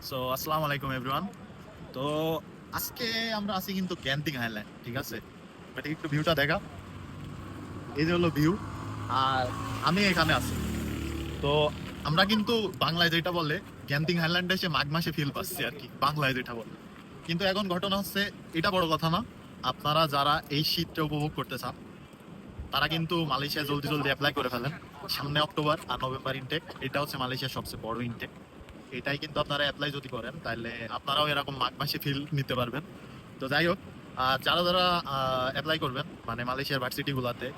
So আসসালামু আলাইকুম everyone. তো আজকে আমরা আছি কিন্তু ক্যাম্পিং আইল্যান্ড, ঠিক আছে? এটা একটু ভিউটা দেখা, এই যে হলো ভিউ। আর আমি এখানে আছি। তো আমরা কিন্তু বাংলায় যেটা বলে ক্যাম্পিং আইল্যান্ডে এসে মাঘ মাসে ফিল পাচ্ছি আর কি, বাংলায় যেটা বলে। কিন্তু এখন ঘটনা হচ্ছে, এটা বড় কথা না। আপনারা যারা এই শীতটা উপভোগ করতে চান তারা কিন্তু মালয়েশিয়া জলদি জলদি অ্যাপ্লাই করে ফেলেন। সামনে অক্টোবর আর নভেম্বর ইনটেক, এটা হচ্ছে মালয়েশিয়ার সবচেয়ে বড় ইনটেক। এটাই কিন্তু আপনারা অ্যাপ্লাই যদি করেন তাহলে আপনারাও এরকম মাঘ মাসে ফিল নিতে পারবেন। তো যাই হোক, যারা যারা অ্যাপ্লাই করবেন মানে মালয়েশিয়ার ভার্সিটিগুলোতে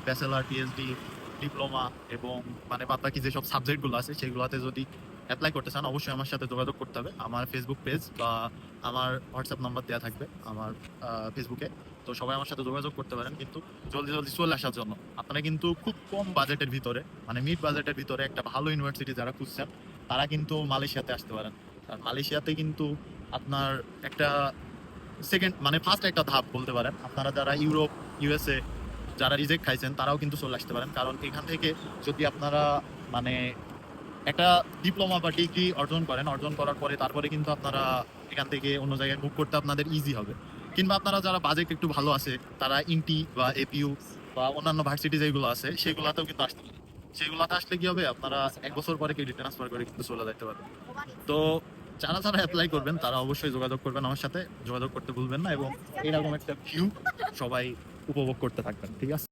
ব্যাচেলার, পিএইচডি, ডিপ্লোমা এবং মানে বাদ বাকি যেসব সাবজেক্টগুলো আছে সেগুলোতে যদি অ্যাপ্লাই করতে চান অবশ্যই আমার সাথে যোগাযোগ করতে হবে। আমার ফেসবুক পেজ বা আমার হোয়াটসঅ্যাপ নাম্বার দেওয়া থাকবে আমার ফেসবুকে। তো সবাই আমার সাথে যোগাযোগ করতে পারেন কিন্তু জলদি জলদি চলে আসার জন্য। আপনারা কিন্তু খুব কম বাজেটের ভিতরে মানে মিড বাজেটের ভিতরে একটা ভালো ইউনিভার্সিটি যারা খুঁজছেন তারা কিন্তু মালয়েশিয়াতে আসতে পারেন। আর মালয়েশিয়াতে কিন্তু আপনার একটা সেকেন্ড মানে ফার্স্ট একটা ধাপ বলতে পারেন। আপনারা যারা ইউরোপ, ইউএসএ যারা রিজেক্ট খাইছেন তারাও কিন্তু চলে আসতে পারেন, কারণ এখান থেকে যদি আপনারা মানে একটা ডিপ্লোমা বা ডিগ্রি অর্জন করেন, অর্জন করার পরে তারপরে কিন্তু আপনারা এখান থেকে অন্য জায়গায় মুভ করতে আপনাদের ইজি হবে। কিংবা আপনারা যারা বাজেট একটু ভালো আছে তারা ইনটি বা এপিইউ বা অন্যান্য ভার্সিটি যেগুলো আছে সেগুলোতেও কিন্তু আসতে পারে। সেগুলোতে আসলে কি হবে, আপনারা 1 বছর পরে ক্রেডিট ট্রান্সফার করে কিন্তু চলে যেতে পারবেন। তো যারা যারা অ্যাপ্লাই করবেন তারা অবশ্যই যোগাযোগ করবেন আমার সাথে, যোগাযোগ করতে ভুলবেন না এবং এরকম একটা ভিউ সবাই উপভোগ করতে থাকবেন, ঠিক আছে?